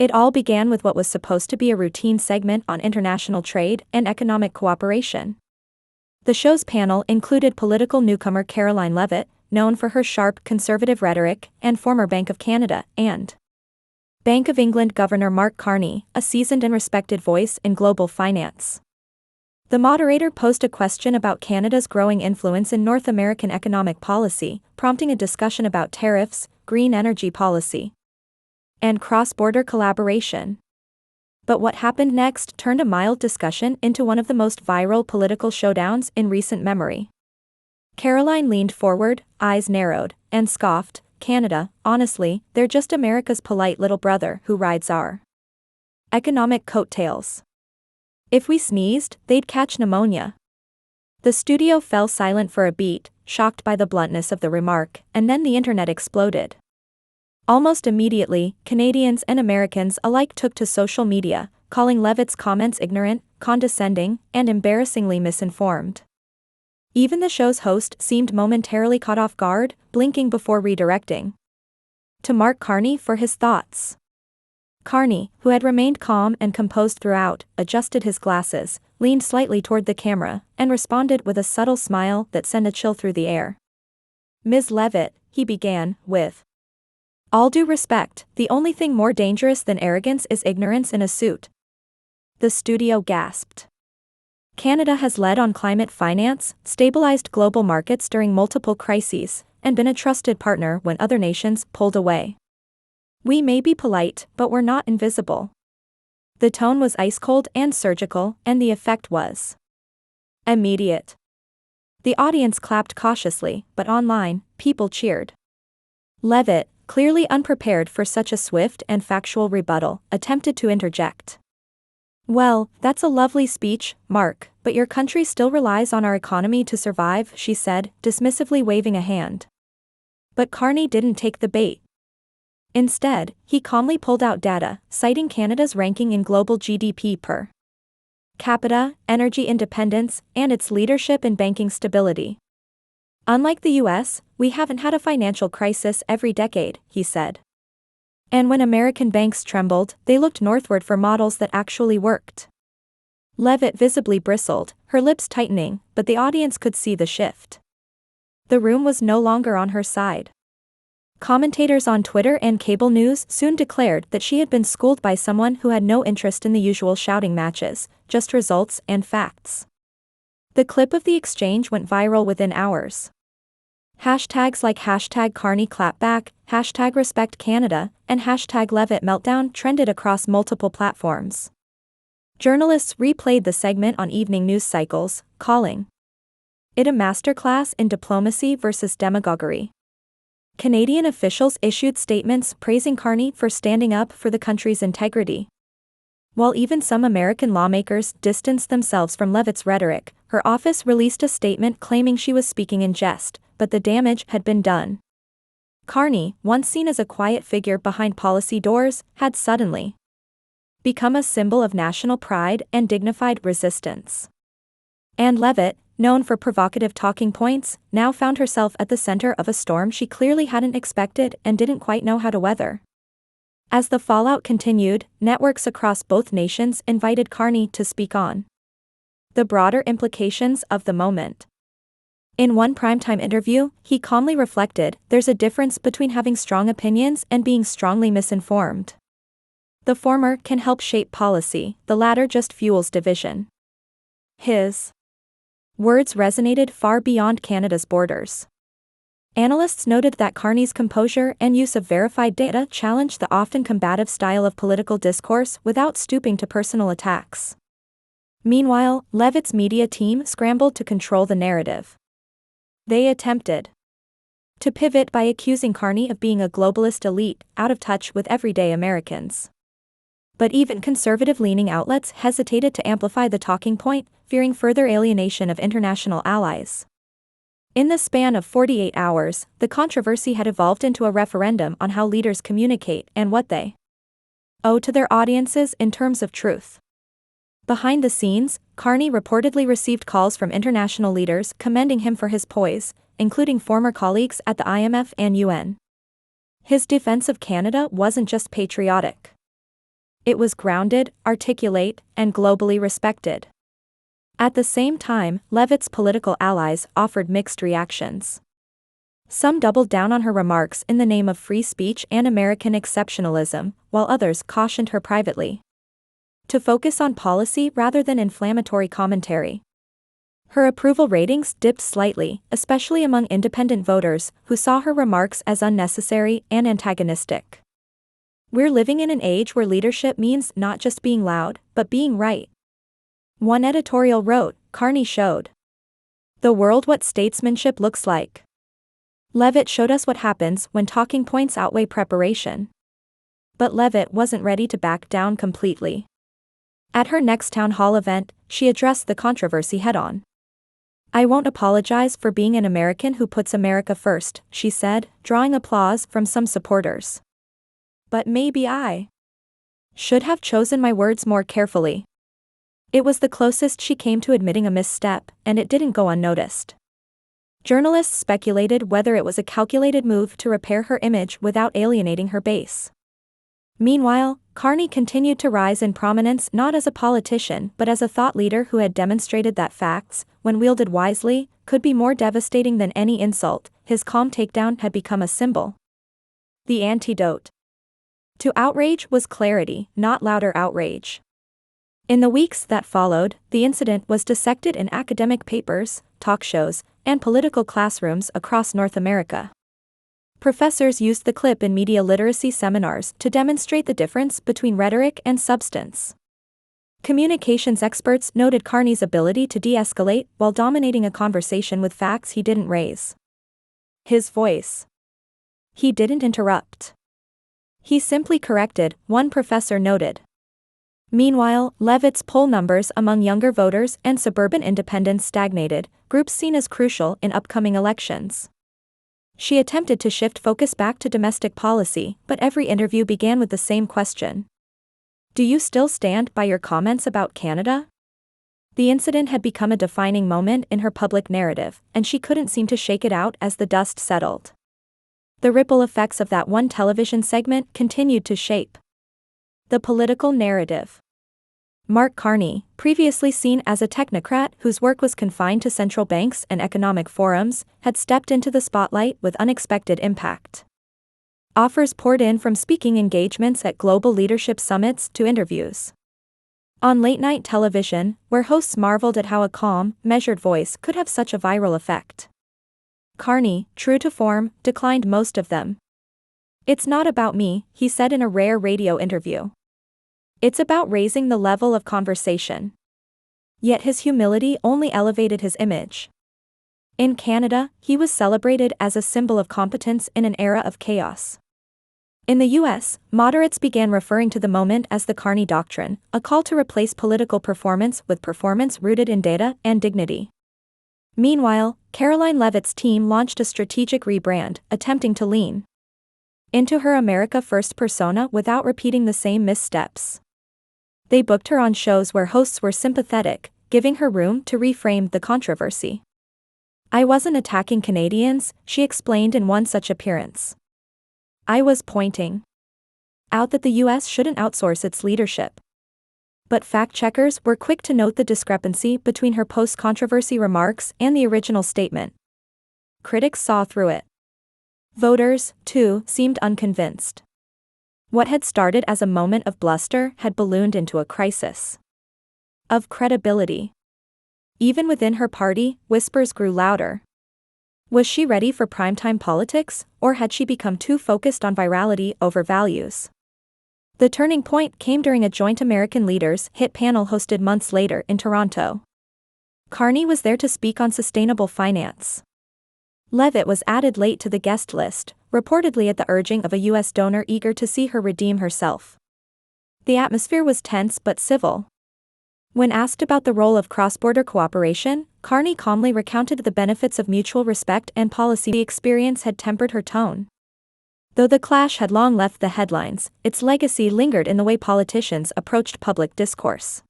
It all began with what was supposed to be a routine segment on international trade and economic cooperation. The show's panel included political newcomer Karoline Leavitt, known for her sharp conservative rhetoric, and former Bank of Canada and Bank of England Governor Mark Carney, a seasoned and respected voice in global finance. The moderator posed a question about Canada's growing influence in North American economic policy, prompting a discussion about tariffs, green energy policy, and cross-border collaboration. But what happened next turned a mild discussion into one of the most viral political showdowns in recent memory. Karoline leaned forward, eyes narrowed, and scoffed, "Canada, honestly, they're just America's polite little brother who rides our economic coattails. If we sneezed, they'd catch pneumonia." The studio fell silent for a beat, shocked by the bluntness of the remark, and then the internet exploded. Almost immediately, Canadians and Americans alike took to social media, calling Leavitt's comments ignorant, condescending, and embarrassingly misinformed. Even the show's host seemed momentarily caught off guard, blinking before redirecting to Mark Carney for his thoughts. Carney, who had remained calm and composed throughout, adjusted his glasses, leaned slightly toward the camera, and responded with a subtle smile that sent a chill through the air. "Ms. Leavitt," he began, with all due respect, the only thing more dangerous than arrogance is ignorance in a suit. The studio gasped. Canada has led on climate finance, stabilized global markets during multiple crises, and been a trusted partner when other nations pulled away. We may be polite, but we're not invisible. The tone was ice-cold and surgical, and the effect was immediate. The audience clapped cautiously, but online, people cheered. Leavitt, clearly unprepared for such a swift and factual rebuttal, attempted to interject. "Well, that's a lovely speech, Mark, but your country still relies on our economy to survive," she said, dismissively waving a hand. But Carney didn't take the bait. Instead, he calmly pulled out data, citing Canada's ranking in global GDP per capita, energy independence, and its leadership in banking stability. "Unlike the US, we haven't had a financial crisis every decade," he said. And when American banks trembled, they looked northward for models that actually worked. Leavitt visibly bristled, her lips tightening, but the audience could see the shift. The room was no longer on her side. Commentators on Twitter and cable news soon declared that she had been schooled by someone who had no interest in the usual shouting matches, just results and facts. The clip of the exchange went viral within hours. Hashtags like #CarneyClapback, #RespectCanada, and #LeavittMeltdown trended across multiple platforms. Journalists replayed the segment on evening news cycles, calling it a masterclass in diplomacy versus demagoguery. Canadian officials issued statements praising Carney for standing up for the country's integrity. While even some American lawmakers distanced themselves from Leavitt's rhetoric, her office released a statement claiming she was speaking in jest, but the damage had been done. Carney, once seen as a quiet figure behind policy doors, had suddenly become a symbol of national pride and dignified resistance. And Leavitt, known for provocative talking points, now found herself at the center of a storm she clearly hadn't expected and didn't quite know how to weather. As the fallout continued, networks across both nations invited Carney to speak on the broader implications of the moment. In one primetime interview, he calmly reflected, "There's a difference between having strong opinions and being strongly misinformed. The former can help shape policy, the latter just fuels division." His words resonated far beyond Canada's borders. Analysts noted that Carney's composure and use of verified data challenged the often combative style of political discourse without stooping to personal attacks. Meanwhile, Leavitt's media team scrambled to control the narrative. They attempted to pivot by accusing Carney of being a globalist elite, out of touch with everyday Americans. But even conservative-leaning outlets hesitated to amplify the talking point, fearing further alienation of international allies. In the span of 48 hours, the controversy had evolved into a referendum on how leaders communicate and what they owe to their audiences in terms of truth. Behind the scenes, Carney reportedly received calls from international leaders commending him for his poise, including former colleagues at the IMF and UN. His defense of Canada wasn't just patriotic. It was grounded, articulate, and globally respected. At the same time, Leavitt's political allies offered mixed reactions. Some doubled down on her remarks in the name of free speech and American exceptionalism, while others cautioned her privately to focus on policy rather than inflammatory commentary. Her approval ratings dipped slightly, especially among independent voters who saw her remarks as unnecessary and antagonistic. We're living in an age where leadership means not just being loud, but being right. One editorial wrote, Carney showed the world what statesmanship looks like. Leavitt showed us what happens when talking points outweigh preparation. But Leavitt wasn't ready to back down completely. At her next town hall event, she addressed the controversy head-on. I won't apologize for being an American who puts America first, she said, drawing applause from some supporters. But maybe I should have chosen my words more carefully. It was the closest she came to admitting a misstep, and it didn't go unnoticed. Journalists speculated whether it was a calculated move to repair her image without alienating her base. Meanwhile, Carney continued to rise in prominence not as a politician but as a thought leader who had demonstrated that facts, when wielded wisely, could be more devastating than any insult. His calm takedown had become a symbol. The antidote to outrage was clarity, not louder outrage. In the weeks that followed, the incident was dissected in academic papers, talk shows, and political classrooms across North America. Professors used the clip in media literacy seminars to demonstrate the difference between rhetoric and substance. Communications experts noted Carney's ability to de-escalate while dominating a conversation with facts he didn't raise. His voice. He didn't interrupt. He simply corrected, one professor noted. Meanwhile, Leavitt's poll numbers among younger voters and suburban independents stagnated, groups seen as crucial in upcoming elections. She attempted to shift focus back to domestic policy, but every interview began with the same question. Do you still stand by your comments about Canada? The incident had become a defining moment in her public narrative, and she couldn't seem to shake it out as the dust settled. The ripple effects of that one television segment continued to shape the political narrative. Mark Carney, previously seen as a technocrat whose work was confined to central banks and economic forums, had stepped into the spotlight with unexpected impact. Offers poured in from speaking engagements at global leadership summits to interviews on late-night television, where hosts marveled at how a calm, measured voice could have such a viral effect. Carney, true to form, declined most of them. It's not about me, he said in a rare radio interview. It's about raising the level of conversation. Yet his humility only elevated his image. In Canada, he was celebrated as a symbol of competence in an era of chaos. In the US, moderates began referring to the moment as the Carney Doctrine, a call to replace political performance with performance rooted in data and dignity. Meanwhile, Karoline Leavitt's team launched a strategic rebrand, attempting to lean into her America First persona without repeating the same missteps. They booked her on shows where hosts were sympathetic, giving her room to reframe the controversy. I wasn't attacking Canadians, she explained in one such appearance. I was pointing out that the US shouldn't outsource its leadership. But fact-checkers were quick to note the discrepancy between her post-controversy remarks and the original statement. Critics saw through it. Voters, too, seemed unconvinced. What had started as a moment of bluster had ballooned into a crisis of credibility. Even within her party, whispers grew louder. Was she ready for primetime politics, or had she become too focused on virality over values? The turning point came during a joint American leaders hit panel hosted months later in Toronto. Carney was there to speak on sustainable finance. Leavitt was added late to the guest list, reportedly at the urging of a U.S. donor eager to see her redeem herself. The atmosphere was tense but civil. When asked about the role of cross-border cooperation, Carney calmly recounted the benefits of mutual respect and policy. The experience had tempered her tone. Though the clash had long left the headlines, its legacy lingered in the way politicians approached public discourse.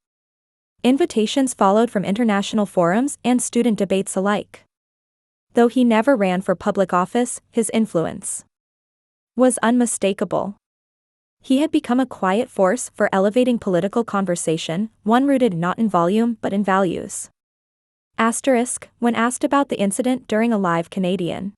Invitations followed from international forums and student debates alike. Though he never ran for public office, his influence was unmistakable. He had become a quiet force for elevating political conversation, one rooted not in volume but in values. Asterisk, when asked about the incident during a live Canadian